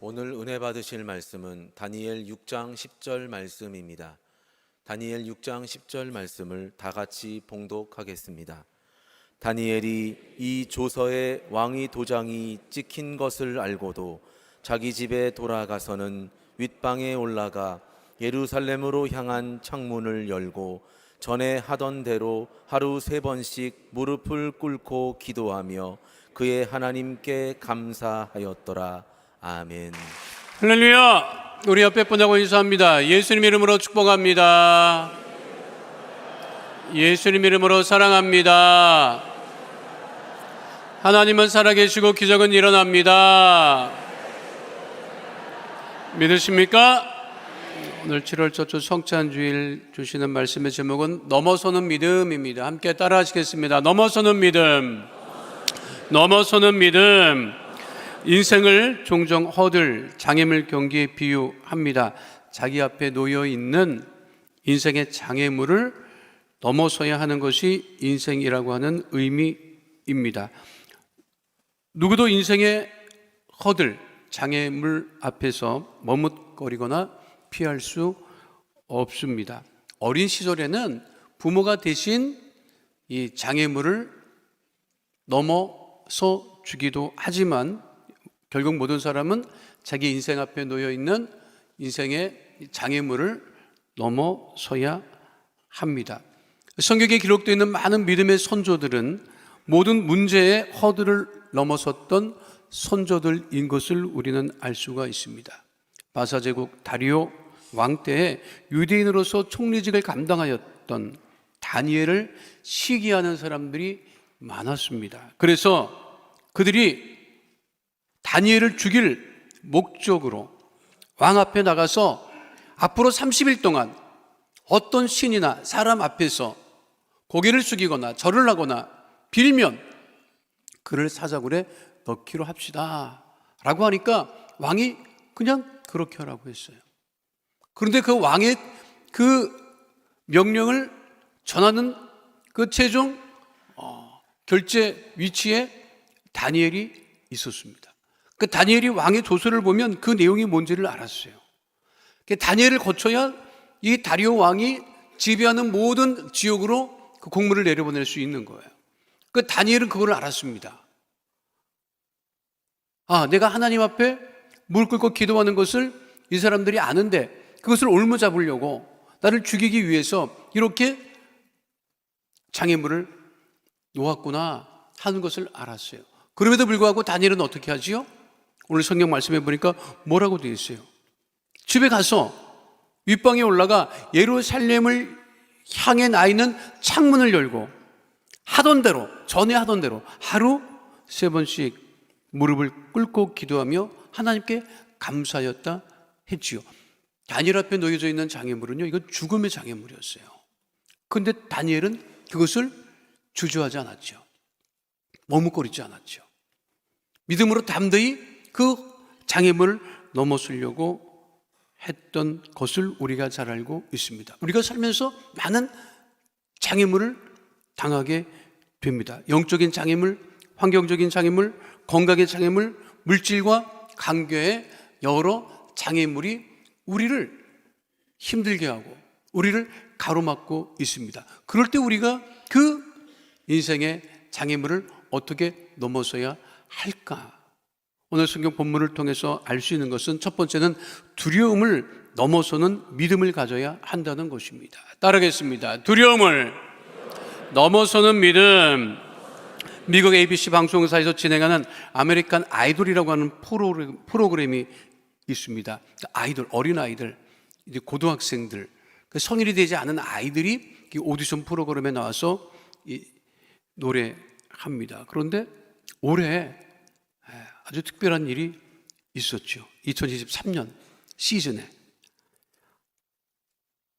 오늘 은혜 받으실 말씀은 다니엘 6장 10절 말씀입니다. 다니엘 6장 10절 말씀을 다 같이 봉독하겠습니다. 다니엘이 이 조서에 왕의 도장이 찍힌 것을 알고도 자기 집에 돌아가서는 윗방에 올라가 예루살렘으로 향한 창문을 열고 전에 하던 대로 하루 3번씩 무릎을 꿇고 기도하며 그의 하나님께 감사하였더라. 아멘. 할렐루야. 우리 옆에 분하고 인사합니다. 예수님 이름으로 축복합니다. 예수님 이름으로 사랑합니다. 하나님은 살아계시고 기적은 일어납니다. 믿으십니까? 오늘 7월 첫주 성찬주일 주시는 말씀의 제목은 넘어서는 믿음입니다. 함께 따라 하시겠습니다. 넘어서는 믿음. 넘어서는 믿음. 인생을 종종 허들, 장애물 경기에 비유합니다. 자기 앞에 놓여 있는 인생의 장애물을 넘어서야 하는 것이 인생이라고 하는 의미입니다. 누구도 인생의 허들, 장애물 앞에서 머뭇거리거나 피할 수 없습니다. 어린 시절에는 부모가 대신 이 장애물을 넘어서 주기도 하지만 결국 모든 사람은 자기 인생 앞에 놓여 있는 인생의 장애물을 넘어서야 합니다. 성경에 기록되어 있는 많은 믿음의 선조들은 모든 문제의 허들을 넘어섰던 선조들인 것을 우리는 알 수가 있습니다. 바사 제국 다리오 왕 때에 유대인으로서 총리직을 감당하였던 다니엘을 시기하는 사람들이 많았습니다. 그래서 그들이 다니엘을 죽일 목적으로 왕 앞에 나가서 앞으로 30일 동안 어떤 신이나 사람 앞에서 고개를 숙이거나 절을 하거나 빌면 그를 사자굴에 넣기로 합시다 라고 하니까 왕이 그냥 그렇게 하라고 했어요. 그런데 그 왕의 그 명령을 전하는 그 최종 결제 위치에 다니엘이 있었습니다. 그 다니엘이 왕의 조서를 보면 그 내용이 뭔지를 알았어요. 다니엘을 거쳐야 이 다리오 왕이 지배하는 모든 지역으로 그 공문을 내려보낼 수 있는 거예요. 그 다니엘은 그걸 알았습니다. 내가 하나님 앞에 무릎 꿇고 기도하는 것을 이 사람들이 아는데 그것을 옮겨 잡으려고 나를 죽이기 위해서 이렇게 장애물을 놓았구나 하는 것을 알았어요. 그럼에도 불구하고 다니엘은 어떻게 하지요? 오늘 성경 말씀해 보니까 뭐라고 되어 있어요? 집에 가서 윗방에 올라가 예루살렘을 향해 나 있는 창문을 열고 하던 대로, 전에 하던 대로 하루 3번씩 무릎을 꿇고 기도하며 하나님께 감사하였다 했지요. 다니엘 앞에 놓여져 있는 장애물은요, 이건 죽음의 장애물이었어요. 그런데 다니엘은 그것을 주저하지 않았죠. 머뭇거리지 않았죠. 믿음으로 담대히 그 장애물을 넘어서려고 했던 것을 우리가 잘 알고 있습니다. 우리가 살면서 많은 장애물을 당하게 됩니다. 영적인 장애물, 환경적인 장애물, 건강의 장애물, 물질과 관계의 여러 장애물이 우리를 힘들게 하고 우리를 가로막고 있습니다. 그럴 때 우리가 그 인생의 장애물을 어떻게 넘어서야 할까? 오늘 성경 본문을 통해서 알 수 있는 것은 첫 번째는 두려움을 넘어서는 믿음을 가져야 한다는 것입니다. 따르겠습니다. 두려움을 넘어서는 믿음. 미국 ABC 방송사에서 진행하는 아메리칸 아이돌이라고 하는 프로그램이 있습니다. 아이돌, 어린 아이들, 이제 고등학생들, 성인이 되지 않은 아이들이 오디션 프로그램에 나와서 노래합니다. 그런데 올해 아주 특별한 일이 있었죠. 2023년 시즌에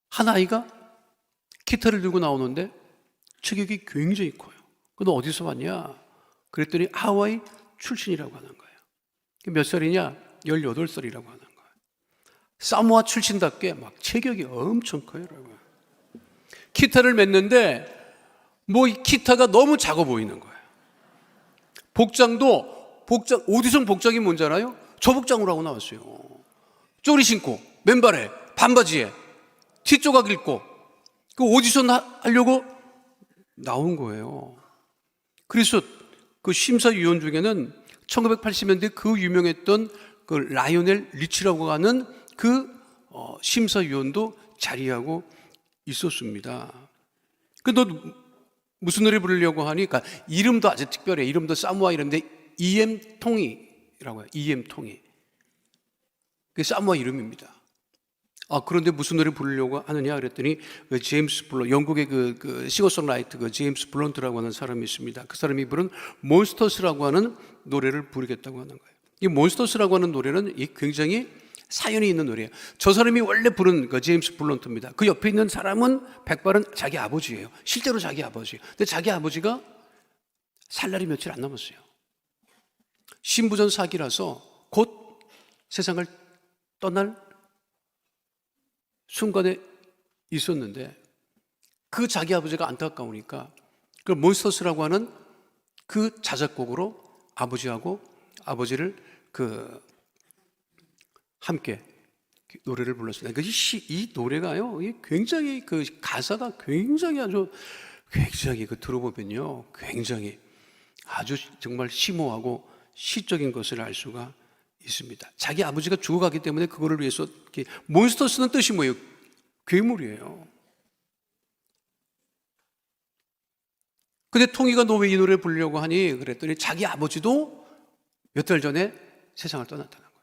한 아이가 기타를 들고 나오는데 체격이 굉장히 커요. 너 어디서 왔냐? 그랬더니 하와이 출신이라고 하는 거예요. 몇 살이냐? 18살이라고 하는 거예요. 사모아 출신답게 막 체격이 엄청 커요. 기타를 맸는데 이 기타가 너무 작아 보이는 거예요. 오디션 복장이 뭔지 알아요? 저복장으로 하고 나왔어요. 쪼리 신고 맨발에 반바지에 티조각 입고 그 오디션 하려고 나온 거예요. 그래서 그 심사위원 중에는 1980년대 그 유명했던 그 라이오넬 리치라고 하는 그 심사위원도 자리하고 있었습니다. 너 무슨 노래 부르려고 하니? 그러니까 이름도 아주 특별해. 이름도 사모아 이름인데 EM 통이라고 해요. EM 통이. 그게 사모아 이름입니다. 그런데 무슨 노래 부르려고 하느냐 그랬더니 그 제임스 블런, 영국의 그 싱어송라이터 그 제임스 블런트라고 하는 사람이 있습니다. 그 사람이 부른 몬스터스라고 하는 노래를 부르겠다고 하는 거예요. 이 몬스터스라고 하는 노래는 굉장히 사연이 있는 노래예요. 저 사람이 원래 부른 그 제임스 블런트입니다. 그 옆에 있는 사람은 백발은 자기 아버지예요. 실제로 자기 아버지예요. 근데 자기 아버지가 살 날이 며칠 안 남았어요. 신부전 사기라서 곧 세상을 떠날 순간에 있었는데 그 자기 아버지가 안타까우니까 그 몬스터스라고 하는 그 자작곡으로 아버지하고 아버지를 함께 노래를 불렀습니다. 이 노래가요, 굉장히 그 가사가 굉장히 아주 굉장히 들어보면요, 굉장히 아주 정말 심오하고 시적인 것을 알 수가 있습니다. 자기 아버지가 죽어가기 때문에 그거를 위해서 몬스터스는 뜻이 뭐예요? 괴물이에요. 근데 통이가 너 왜 이 노래를 부르려고 하니? 그랬더니 자기 아버지도 몇 달 전에 세상을 떠났다는 거예요.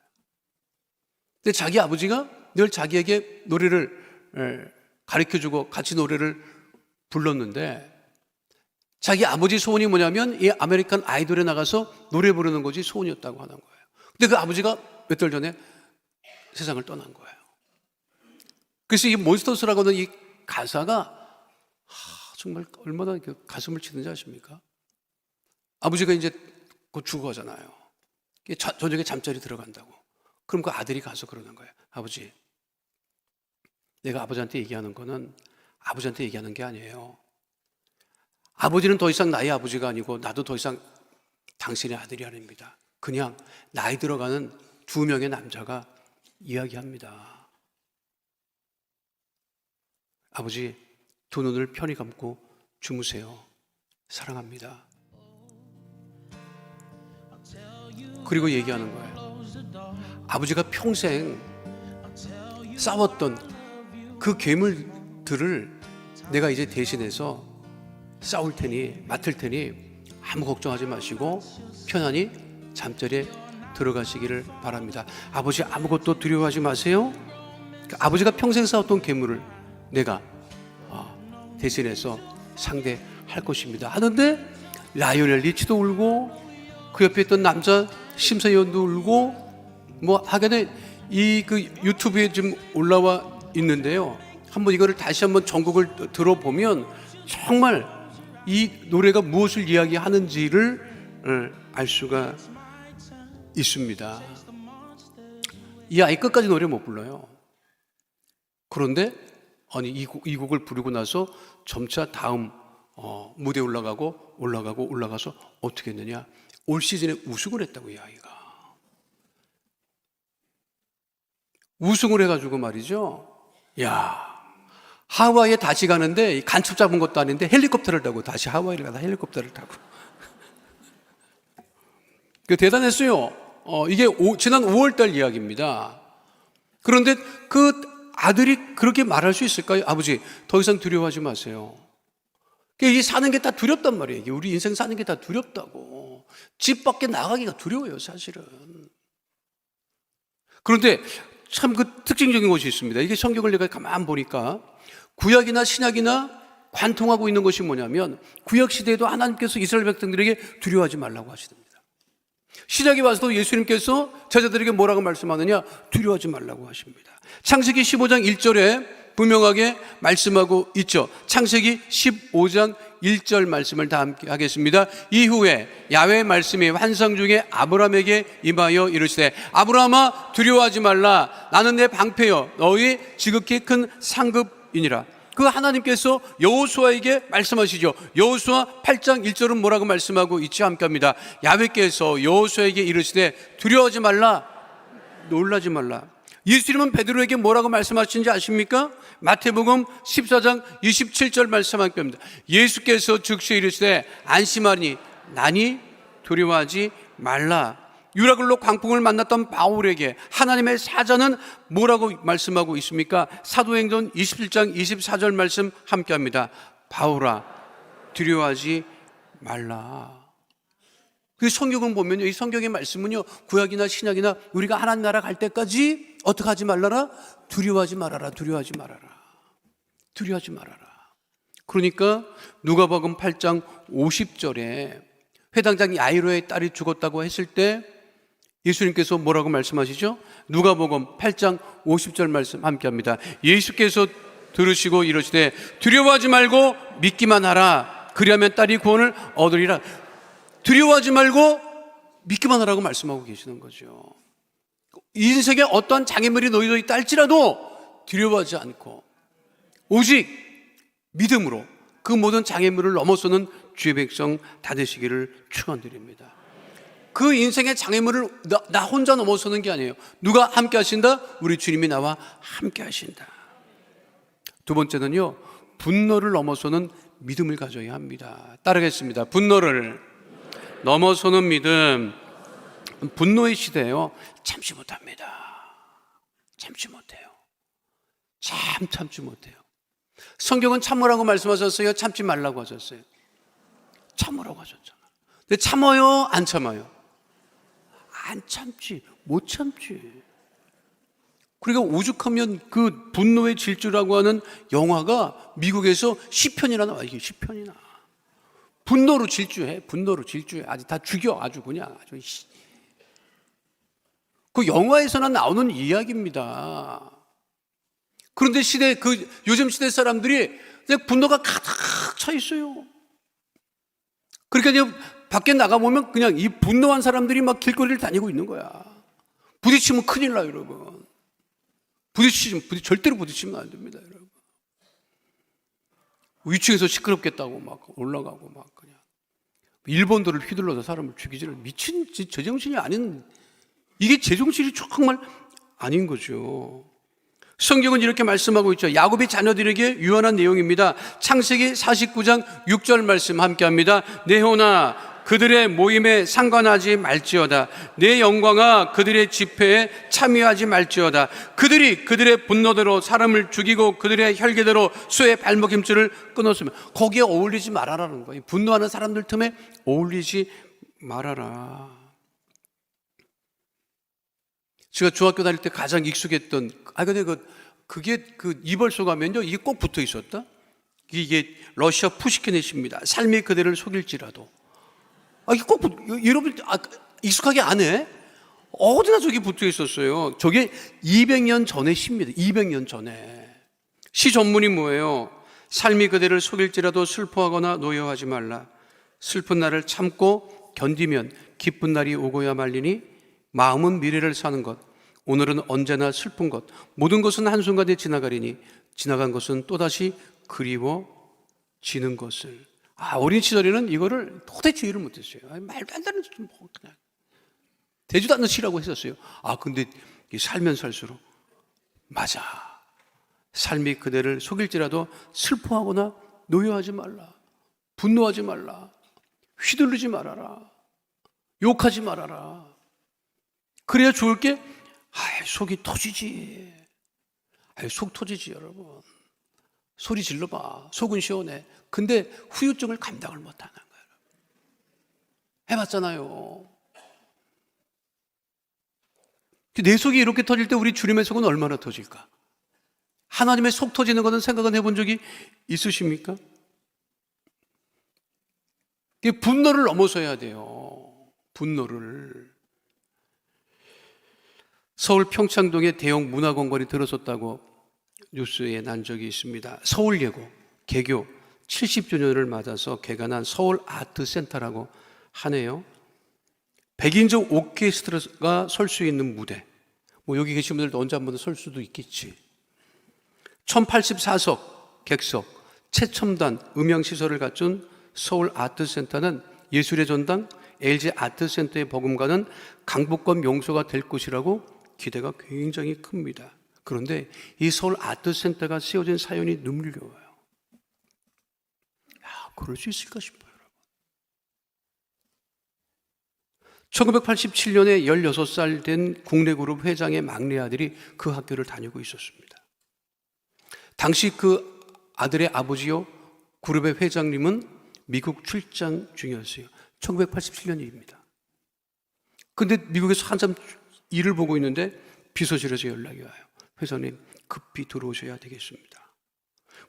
근데 자기 아버지가 늘 자기에게 노래를 가르쳐주고 같이 노래를 불렀는데 자기 아버지 소원이 뭐냐면 이 아메리칸 아이돌에 나가서 노래 부르는 것이 소원이었다고 하는 거예요. 근데 그 아버지가 몇 달 전에 세상을 떠난 거예요. 그래서 이 몬스터스라고 하는 이 가사가 정말 얼마나 가슴을 치는지 아십니까? 아버지가 이제 곧 죽어가잖아요. 저녁에 잠자리 들어간다고. 그럼 그 아들이 가서 그러는 거예요. 아버지, 내가 아버지한테 얘기하는 거는 아버지한테 얘기하는 게 아니에요. 아버지는 더 이상 나의 아버지가 아니고 나도 더 이상 당신의 아들이 아닙니다. 그냥 나이 들어가는 두 명의 남자가 이야기합니다. 아버지, 두 눈을 편히 감고 주무세요. 사랑합니다. 그리고 얘기하는 거예요. 아버지가 평생 싸웠던 그 괴물들을 내가 이제 대신해서 싸울 테니, 맡을 테니 아무 걱정하지 마시고 편안히 잠자리에 들어가시기를 바랍니다. 아버지 아무것도 두려워하지 마세요. 아버지가 평생 싸웠던 괴물을 내가 대신해서 상대할 것입니다 하는데 라이오넬 리치도 울고 그 옆에 있던 남자 심사위원도 울고 하여간에 그 유튜브에 지금 올라와 있는데요. 한번 이거를 다시 한번 전곡을 들어보면 정말 이 노래가 무엇을 이야기하는지를 알 수가 있습니다. 이 아이 끝까지 노래 못 불러요. 그런데 이 곡을 부르고 나서 점차 다음 무대에 올라가서 어떻게 했느냐? 올 시즌에 우승을 했다고 이 아이가. 우승을 해가지고 말이죠. 하와이에 다시 가는데 간첩 잡은 것도 아닌데 헬리콥터를 타고 다시 하와이를 가다 헬리콥터를 타고. 대단했어요. 이게 지난 5월달 이야기입니다. 그런데 그 아들이 그렇게 말할 수 있을까요? 아버지, 더 이상 두려워하지 마세요. 이 사는 게 다 두렵단 말이에요. 우리 인생 사는 게 다 두렵다고. 집 밖에 나가기가 두려워요, 사실은. 그런데 참 특징적인 것이 있습니다. 이게 성경을 내가 가만 보니까 구약이나 신약이나 관통하고 있는 것이 뭐냐면 구약 시대에도 하나님께서 이스라엘 백성들에게 두려워하지 말라고 하시답니다. 신약에 와서도 예수님께서 제자들에게 뭐라고 말씀하느냐? 두려워하지 말라고 하십니다. 창세기 15장 1절에 분명하게 말씀하고 있죠. 창세기 15장 1절 말씀을 다 함께 하겠습니다. 이후에 야훼의 말씀이 환상 중에 아브라함에게 임하여 이르시되 아브라함아 두려워하지 말라. 나는 내 방패여 너희 지극히 큰 상급이니라. 그 하나님께서 여호수아에게 말씀하시죠. 여호수아 8장 1절은 뭐라고 말씀하고 있지 함께 합니다. 야훼께서 여호수아에게 이르시되 두려워하지 말라. 놀라지 말라. 예수님은 베드로에게 뭐라고 말씀하시는지 아십니까? 마태복음 14장 27절 말씀합니다. 예수께서 즉시 이르시되 안심하니 나니 두려워하지 말라. 유라굴로 광풍을 만났던 바울에게 하나님의 사자는 뭐라고 말씀하고 있습니까? 사도행전 27장 24절 말씀 함께합니다. 바울아 두려워하지 말라. 그 성경을 보면요, 이 성경의 말씀은요, 구약이나 신약이나 우리가 하나님 나라 갈 때까지 어떻게 하지 말라라? 두려워하지 말아라. 두려워하지 말아라. 두려워하지 말아라. 그러니까 누가복음 8장 50절에 회당장 야이로의 딸이 죽었다고 했을 때 예수님께서 뭐라고 말씀하시죠? 누가복음 8장 50절 말씀 함께합니다. 예수께서 들으시고 이러시되 두려워하지 말고 믿기만 하라. 그리하면 딸이 구원을 얻으리라. 두려워하지 말고 믿기만 하라고 말씀하고 계시는 거죠. 인생에 어떠한 장애물이 놓여져 있다 할지라도 두려워하지 않고 오직 믿음으로 그 모든 장애물을 넘어서는 주의 백성 다 되시기를 축원드립니다. 그 인생의 장애물을 나 혼자 넘어서는 게 아니에요. 누가 함께 하신다? 우리 주님이 나와 함께 하신다. 두 번째는요, 분노를 넘어서는 믿음을 가져야 합니다. 따르겠습니다. 분노를 넘어서는 믿음. 분노의 시대에요, 참지 못합니다. 참지 못해요. 참지 못해요. 성경은 참으라고 말씀하셨어요? 참지 말라고 하셨어요? 참으라고 하셨잖아요. 근데 참아요? 안 참아요? 안 참지, 못 참지. 그러니까 오죽하면 그 분노의 질주라고 하는 영화가 미국에서 10편이나 나와. 이게 10편이나. 분노로 질주해. 분노로 질주해. 아주 다 죽여. 아주 그냥 아주. 그 영화에서는 나오는 이야기입니다. 그런데 요즘 시대 사람들이 그냥 분노가 가득 차 있어요. 그러니까 밖에 나가보면 그냥 이 분노한 사람들이 막 길거리를 다니고 있는 거야. 부딪히면 큰일 나요, 여러분. 절대로 부딪히면 안 됩니다, 여러분. 위층에서 시끄럽겠다고 막 올라가고 막 그냥. 일본도를 휘둘러서 사람을 죽이지는 미친 제정신이 아닌, 이게 제정신이 정말 아닌 거죠. 성경은 이렇게 말씀하고 있죠. 야곱이 자녀들에게 유언한 내용입니다. 창세기 49장 6절 말씀 함께합니다. 내 혼아 그들의 모임에 상관하지 말지어다. 내 영광아 그들의 집회에 참여하지 말지어다. 그들이 그들의 분노대로 사람을 죽이고 그들의 혈기대로 수의 발목 힘줄을 끊었으면 거기에 어울리지 말아라는 거예요. 분노하는 사람들 틈에 어울리지 말아라. 제가 중학교 다닐 때 가장 익숙했던, 근데 그게 이벌소 가면요, 이게 꼭 붙어 있었다? 이게 러시아 푸시킨의 시입니다. 삶이 그대를 속일지라도. 이게 꼭 여러분, 익숙하게 안 해? 어디나 저기 붙어 있었어요. 저게 200년 전의 시입니다. 200년 전에. 시 전문이 뭐예요? 삶이 그대를 속일지라도 슬퍼하거나 노여워하지 말라. 슬픈 날을 참고 견디면 기쁜 날이 오고야 말리니 마음은 미래를 사는 것, 오늘은 언제나 슬픈 것, 모든 것은 한순간에 지나가리니 지나간 것은 또다시 그리워지는 것을. 어린 시절에는 이거를 도대체 이해를 못했어요. 말도 안 되는 그냥 되지도 않는 시라고 했었어요. 근데 살면 살수록 맞아. 삶이 그대를 속일지라도 슬퍼하거나 노여하지 말라. 분노하지 말라. 휘둘르지 말아라. 욕하지 말아라. 그래야 좋을 게, 속이 터지지. 속 터지지, 여러분. 소리 질러봐. 속은 시원해. 근데 후유증을 감당을 못하는 거예요. 해봤잖아요. 내 속이 이렇게 터질 때 우리 주님의 속은 얼마나 터질까? 하나님의 속 터지는 것은 생각은 해본 적이 있으십니까? 분노를 넘어서야 돼요. 분노를. 서울 평창동에 대형 문화공간이 들어섰다고 뉴스에 난 적이 있습니다. 서울예고 개교 70주년을 맞아서 개관한 서울 아트센터라고 하네요. 100인조 오케스트라가 설 수 있는 무대, 여기 계신 분들도 언제 한번 설 수도 있겠지. 1084석 객석 최첨단 음향시설을 갖춘 서울 아트센터는 예술의 전당 LG 아트센터의 버금가는 강북권 명소가 될 것이라고 기대가 굉장히 큽니다. 그런데 이 서울 아트센터가 세워진 사연이 눈물겨워요. 그럴 수 있을까 싶어요. 1987년에 16살 된 국내 그룹 회장의 막내 아들이 그 학교를 다니고 있었습니다. 당시 그 아들의 아버지요, 그룹의 회장님은 미국 출장 중이었어요. 1987년 일입니다. 근데 미국에서 한참 일을 보고 있는데 비서실에서 연락이 와요. 회장님, 급히 들어오셔야 되겠습니다.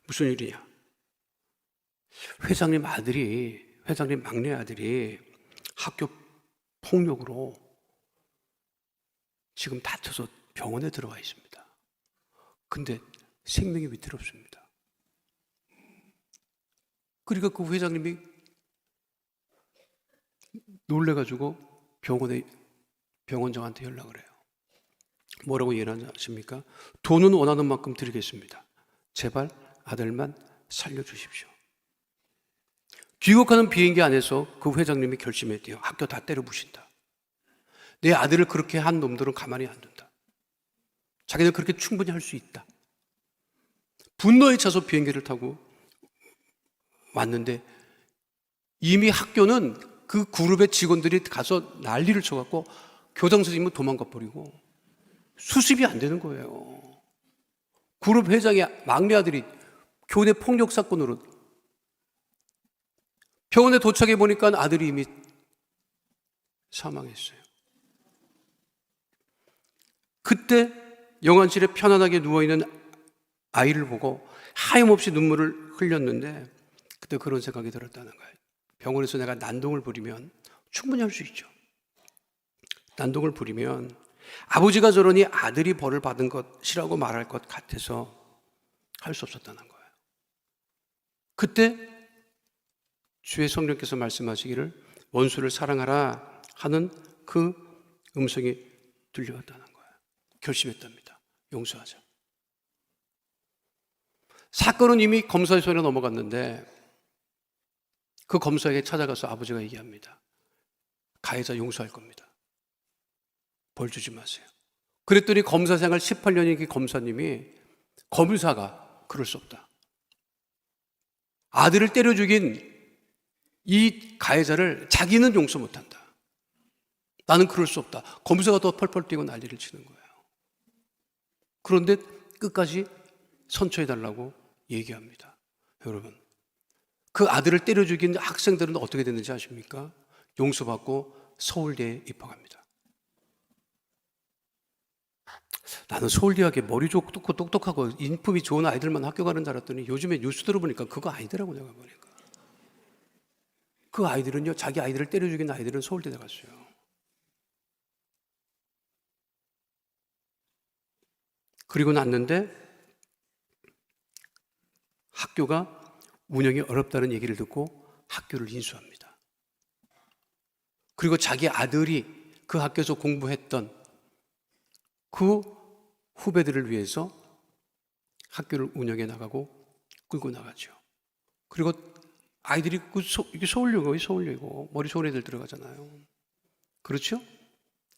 무슨 일이냐? 회장님 막내 아들이 학교 폭력으로 지금 다쳐서 병원에 들어가 있습니다. 근데 생명이 위태롭습니다. 그러니까 그 회장님이 놀래가지고 병원장한테 연락을 해요. 뭐라고 얘기하지 않습니까? 돈은 원하는 만큼 드리겠습니다. 제발 아들만 살려주십시오. 귀국하는 비행기 안에서 그 회장님이 결심했대요. 학교 다 때려 부신다. 내 아들을 그렇게 한 놈들은 가만히 안 둔다. 자기는 그렇게 충분히 할 수 있다. 분노에 차서 비행기를 타고 왔는데 이미 학교는 그 그룹의 직원들이 가서 난리를 쳐갖고 교장 선생님은 도망가 버리고 수습이 안 되는 거예요. 그룹 회장의 막내 아들이 교내 폭력 사건으로 병원에 도착해 보니까 아들이 이미 사망했어요. 그때 영안실에 편안하게 누워있는 아이를 보고 하염없이 눈물을 흘렸는데 그때 그런 생각이 들었다는 거예요. 병원에서 내가 난동을 부리면 충분히 할 수 있죠. 난동을 부리면 아버지가 저러니 아들이 벌을 받은 것이라고 말할 것 같아서 할 수 없었다는 거예요. 그때 주의 성령께서 말씀하시기를 원수를 사랑하라 하는 그 음성이 들려왔다는 거예요. 결심했답니다. 용서하자. 사건은 이미 검사의 손에 넘어갔는데 그 검사에게 찾아가서 아버지가 얘기합니다. 가해자 용서할 겁니다. 벌 주지 마세요. 그랬더니 검사 생활 18년인 그 검사님이 검사가 그럴 수 없다. 아들을 때려 죽인 이 가해자를 자기는 용서 못한다. 나는 그럴 수 없다. 검사가 더 펄펄 뛰고 난리를 치는 거예요. 그런데 끝까지 선처해달라고 얘기합니다. 여러분, 그 아들을 때려 죽인 학생들은 어떻게 됐는지 아십니까? 용서받고 서울대에 입학합니다. 나는 서울대학에 머리 좋고 똑똑하고 인품이 좋은 아이들만 학교 가는 줄 알았더니 요즘에 뉴스 들어보니까 그거 아니더라고. 내가 보니까 그 아이들은요, 자기 아이들을 때려 죽인 아이들은 서울대에 갔어요. 그리고 났는데 학교가 운영이 어렵다는 얘기를 듣고 학교를 인수합니다. 그리고 자기 아들이 그 학교에서 공부했던 그 후배들을 위해서 학교를 운영해 나가고 끌고 나가죠. 그리고 아이들이 이게 서울예고 머리 좋은 애들 들어가잖아요. 그렇죠?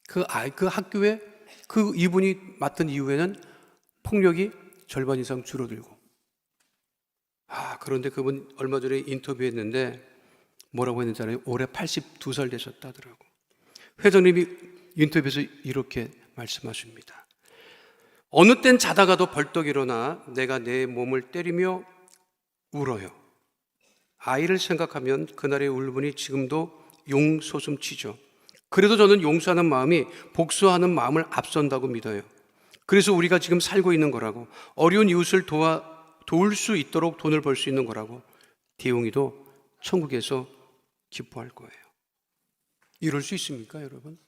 그 학교에 그 이분이 맡은 이후에는 폭력이 절반 이상 줄어들고. 그런데 그분 얼마 전에 인터뷰했는데 뭐라고 했는지 알아요? 올해 82살 되셨다더라고. 회장님이 인터뷰에서 이렇게 말씀하십니다. 어느 땐 자다가도 벌떡 일어나 내가 내 몸을 때리며 울어요. 아이를 생각하면 그날의 울분이 지금도 용솟음치죠. 그래도 저는 용서하는 마음이 복수하는 마음을 앞선다고 믿어요. 그래서 우리가 지금 살고 있는 거라고, 어려운 이웃을 도울 수 있도록 돈을 벌 수 있는 거라고, 대웅이도 천국에서 기뻐할 거예요. 이럴 수 있습니까, 여러분?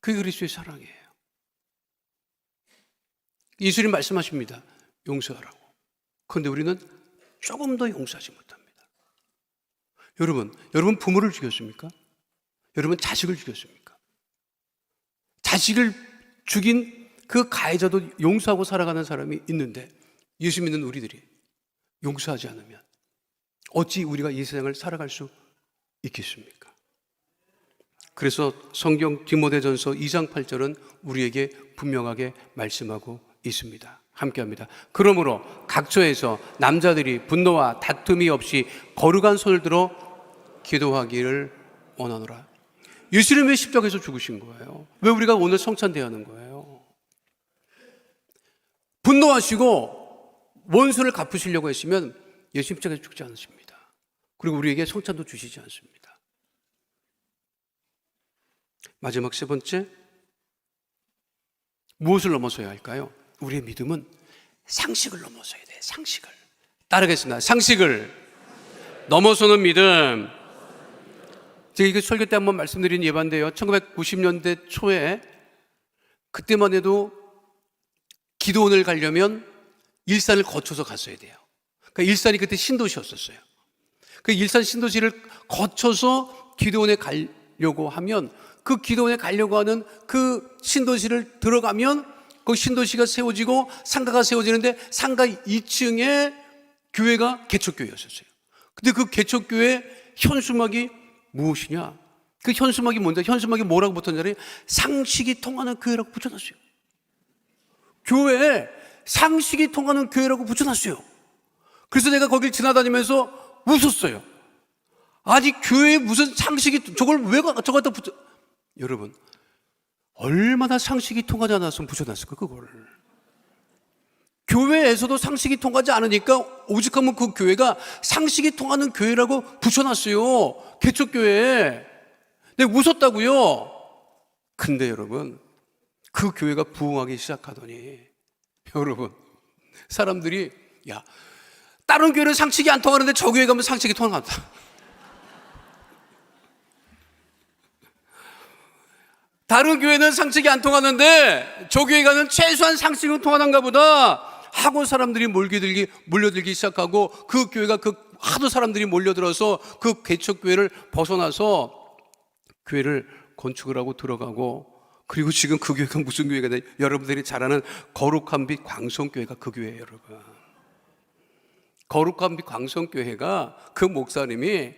그게 그리스도의 사랑이에요. 예수님 말씀하십니다. 용서하라고. 그런데 우리는 조금 더 용서하지 못합니다. 여러분 부모를 죽였습니까? 여러분 자식을 죽였습니까? 자식을 죽인 그 가해자도 용서하고 살아가는 사람이 있는데 예수 믿는 우리들이 용서하지 않으면 어찌 우리가 이 세상을 살아갈 수 있겠습니까? 그래서 성경 디모데전서 2장 8절은 우리에게 분명하게 말씀하고 있습니다. 함께합니다. 그러므로 각처에서 남자들이 분노와 다툼이 없이 거룩한 손을 들어 기도하기를 원하노라. 예수님이 왜 십자가에서 죽으신 거예요? 왜 우리가 오늘 성찬대야 하는 거예요? 분노하시고 원수를 갚으시려고 했으면 예수님 십자가에서 죽지 않으십니다. 그리고 우리에게 성찬도 주시지 않습니다. 마지막 세 번째, 무엇을 넘어서야 할까요? 우리의 믿음은 상식을 넘어서야 돼요. 상식을. 따르겠습니다. 상식을 넘어서는 믿음. 제가 이거 설교 때 한번 말씀드린 예반인데요. 1990년대 초에 그때만 해도 기도원을 가려면 일산을 거쳐서 갔어야 돼요. 그러니까 일산이 그때 신도시였었어요. 그 일산 신도시를 거쳐서 기도원에 가려고 하면 그 기도원에 가려고 하는 그 신도시를 들어가면 그 신도시가 세워지고 상가가 세워지는데 상가 2층에 교회가 개척교회였었어요. 근데 그 개척교회 현수막이 무엇이냐? 그 현수막이 뭔데? 현수막이 뭐라고 붙었냐면 상식이 통하는 교회라고 붙여놨어요. 교회에 상식이 통하는 교회라고 붙여놨어요. 그래서 내가 거길 지나다니면서 웃었어요. 아니 교회에 무슨 상식이, 저걸 왜 저거다 붙여. 여러분 얼마나 상식이 통하지 않았으면 붙여놨을까 그걸. 교회에서도 상식이 통하지 않으니까 오직하면 그 교회가 상식이 통하는 교회라고 붙여놨어요. 개척교회에. 내가 웃었다고요. 근데 여러분 그 교회가 부흥하기 시작하더니 여러분 사람들이 야 다른 교회는 상식이 안 통하는데 저 교회 가면 상식이 통한다. 다른 교회는 상식이 안 통하는데 저 교회 가는 최소한 상식은 통하는가 보다 하고 사람들이 몰려들기 시작하고 그 교회가 하도 사람들이 몰려들어서 그 개척교회를 벗어나서 교회를 건축을 하고 들어가고, 그리고 지금 그 교회가 무슨 교회가 돼? 여러분들이 잘 아는 거룩한 빛 광성교회가 그 교회예요. 여러분 거룩한 빛 광성교회가 그 목사님이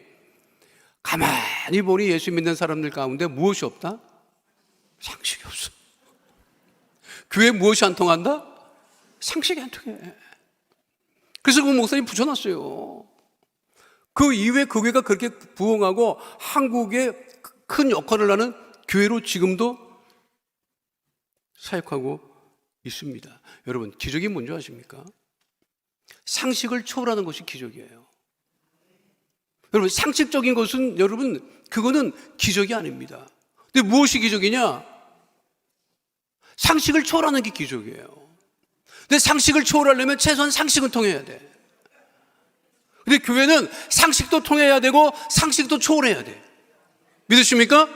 가만히 보니 예수 믿는 사람들 가운데 무엇이 없다? 상식이 없어. 교회에 무엇이 안 통한다? 상식이 안 통해. 그래서 그 목사님 붙여놨어요. 그 이후에 그 교회가 그렇게 부흥하고 한국에 큰 역할을 하는 교회로 지금도 사역하고 있습니다. 여러분 기적이 뭔지 아십니까? 상식을 초월하는 것이 기적이에요. 여러분 상식적인 것은 여러분 그거는 기적이 아닙니다. 근데 무엇이 기적이냐? 상식을 초월하는 게 기적이에요. 근데 상식을 초월하려면 최소한 상식은 통해야 돼. 근데 교회는 상식도 통해야 되고 상식도 초월해야 돼. 믿으십니까?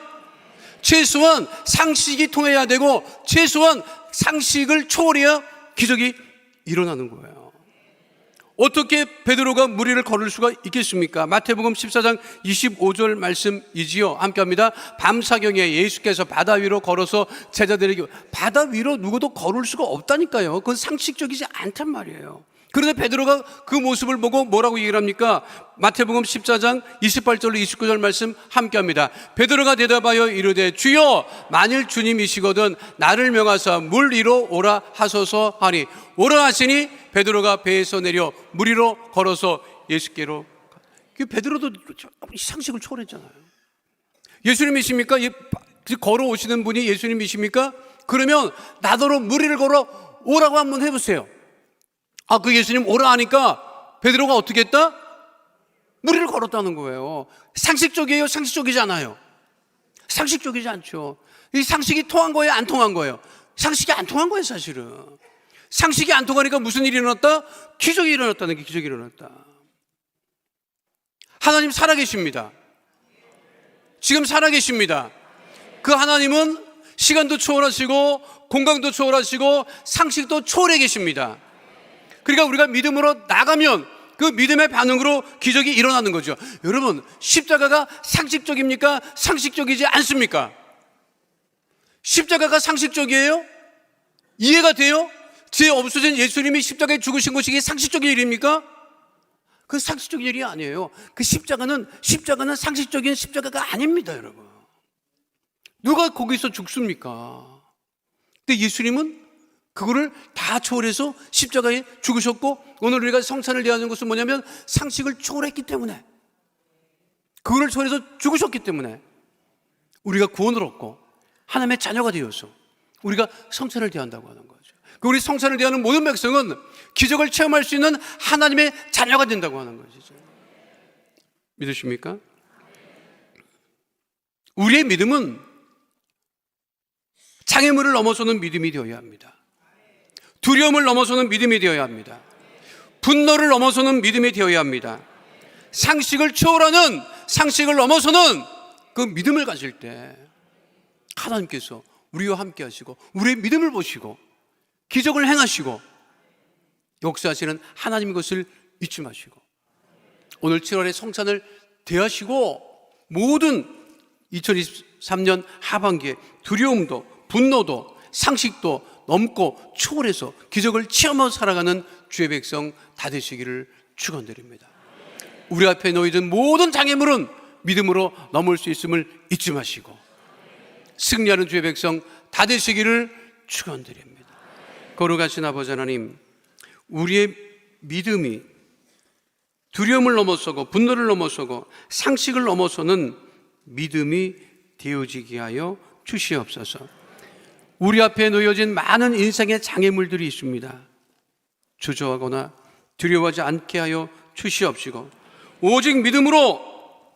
최소한 상식이 통해야 되고 최소한 상식을 초월해야 기적이 일어나는 거예요. 어떻게 베드로가 무리를 걸을 수가 있겠습니까? 마태복음 14장 25절 말씀이지요. 함께합니다. 밤사경에 예수께서 바다 위로 걸어서 제자들에게, 바다 위로 누구도 걸을 수가 없다니까요. 그건 상식적이지 않단 말이에요. 그런데 베드로가 그 모습을 보고 뭐라고 얘기를 합니까? 마태복음 14장 28절로 29절 말씀 함께합니다. 베드로가 대답하여 이르되 주여 만일 주님이시거든 나를 명하사 물 위로 오라 하소서 하니 오라 하시니 베드로가 배에서 내려 물 위로 걸어서 예수께로. 베드로도 상식을 초월했잖아요. 예수님이십니까? 걸어오시는 분이 예수님이십니까? 그러면 나더러 물 위를 걸어 오라고 한번 해보세요. 그 예수님 오라 하니까 베드로가 어떻게 했다? 물 위를 걸었다는 거예요. 상식적이에요? 상식적이지 않아요? 상식적이지 않죠. 이 상식이 통한 거예요? 안 통한 거예요? 상식이 안 통한 거예요 사실은. 상식이 안 통하니까 무슨 일이 일어났다? 기적이 일어났다는 게 기적이 일어났다. 하나님 살아계십니다. 지금 살아계십니다. 그 하나님은 시간도 초월하시고 공간도 초월하시고 상식도 초월해 계십니다. 그러니까 우리가 믿음으로 나가면 그 믿음의 반응으로 기적이 일어나는 거죠. 여러분 십자가가 상식적입니까? 상식적이지 않습니까? 십자가가 상식적이에요? 이해가 돼요? 죄 없어진 예수님이 십자가에 죽으신 것이 상식적인 일입니까? 그 상식적인 일이 아니에요. 그 십자가는 상식적인 십자가가 아닙니다, 여러분. 누가 거기서 죽습니까? 근데 예수님은 그거를 다 초월해서 십자가에 죽으셨고, 오늘 우리가 성찬을 대하는 것은 뭐냐면 상식을 초월했기 때문에, 그거를 초월해서 죽으셨기 때문에 우리가 구원을 얻고 하나님의 자녀가 되어서 우리가 성찬을 대한다고 하는 거죠. 우리 성찬을 대하는 모든 백성은 기적을 체험할 수 있는 하나님의 자녀가 된다고 하는 것이죠. 믿으십니까? 우리의 믿음은 장애물을 넘어서는 믿음이 되어야 합니다. 두려움을 넘어서는 믿음이 되어야 합니다. 분노를 넘어서는 믿음이 되어야 합니다. 상식을 초월하는, 상식을 넘어서는 그 믿음을 가질 때 하나님께서 우리와 함께 하시고 우리의 믿음을 보시고 기적을 행하시고 역사하시는 하나님 것을 잊지 마시고, 오늘 7월에 성찬을 대하시고 모든 2023년 하반기에 두려움도 분노도 상식도 넘고 초월해서 기적을 체험하고 살아가는 주의 백성 다 되시기를 축원드립니다. 우리 앞에 놓여진 모든 장애물은 믿음으로 넘을 수 있음을 잊지 마시고 승리하는 주의 백성 다 되시기를 축원드립니다. 거룩하신 아버지 하나님, 우리의 믿음이 두려움을 넘어서고 분노를 넘어서고 상식을 넘어서는 믿음이 되어지게 하여 주시옵소서. 우리 앞에 놓여진 많은 인생의 장애물들이 있습니다. 주저하거나 두려워하지 않게 하여 주시옵시고 오직 믿음으로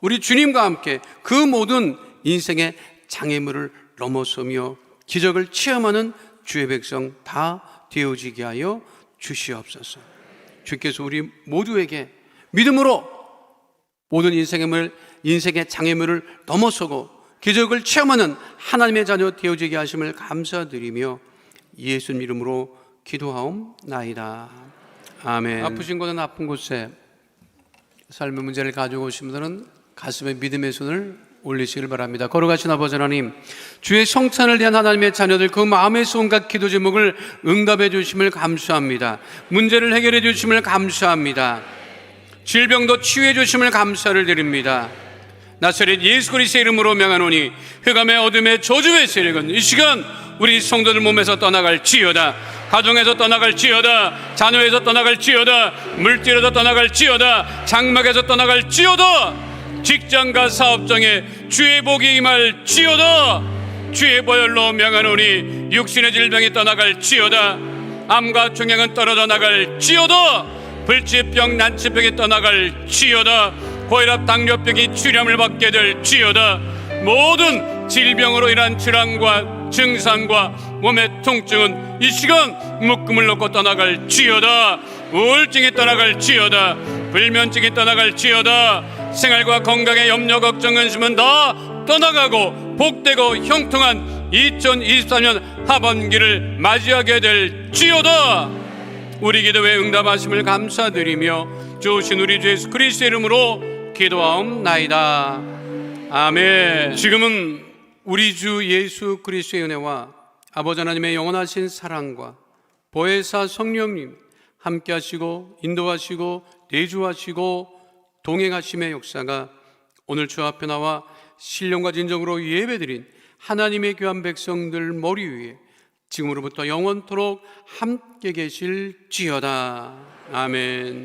우리 주님과 함께 그 모든 인생의 장애물을 넘어서며 기적을 체험하는 주의 백성 다 되어지게 하여 주시옵소서. 주께서 우리 모두에게 믿음으로 모든 인생의 장애물을 넘어서고 기적을 체험하는 하나님의 자녀 되어지게 하심을 감사드리며 예수님 이름으로 기도하옵나이다. 아멘. 아프신 곳은 아픈 곳에 삶의 문제를 가지고 오신 분들은 가슴에 믿음의 손을 올리시길 바랍니다. 거룩하신 아버지 하나님, 주의 성찬을 대한 하나님의 자녀들 그 마음의 소원과 기도 제목을 응답해 주심을 감사합니다. 문제를 해결해 주심을 감사합니다. 질병도 치유해 주심을 감사를 드립니다. 나사렛 예수 그리스도의 이름으로 명하노니 흑암의 어둠의 저주의 세력은 이 시간 우리 성도들 몸에서 떠나갈지어다. 가정에서 떠나갈지어다. 자녀에서 떠나갈지어다. 물질에서 떠나갈지어다. 장막에서 떠나갈지어다. 직장과 사업장에 주의 복이 임할지어다. 주의 보혈로 명하노니 육신의 질병이 떠나갈지어다. 암과 종양은 떨어져 나갈지어다. 불치병 난치병이 떠나갈지어다. 고혈압 당뇨병이 치료함을 받게 될지어다. 모든 질병으로 인한 질환과 증상과 몸의 통증은 이 시간 묶음을 놓고 떠나갈지어다. 우울증이 떠나갈지어다. 불면증이 떠나갈지어다. 생활과 건강에 염려 걱정 근심은 다 떠나가고 복되고 형통한 2023년 하반기를 맞이하게 될지어다. 우리 기도에 응답하심을 감사드리며 주신 우리 주 예수 그리스도의 이름으로 기도하옵나이다. 아멘. 지금은 우리 주 예수 그리스도의 은혜와 아버지 하나님의 영원하신 사랑과 보혜사 성령님 함께 하시고 인도하시고 내주하시고 동행하심의 역사가 오늘 주 앞에 나와 신령과 진정으로 예배드린 하나님의 귀한 백성들 머리 위에 지금으로부터 영원토록 함께 계실지어다. 아멘.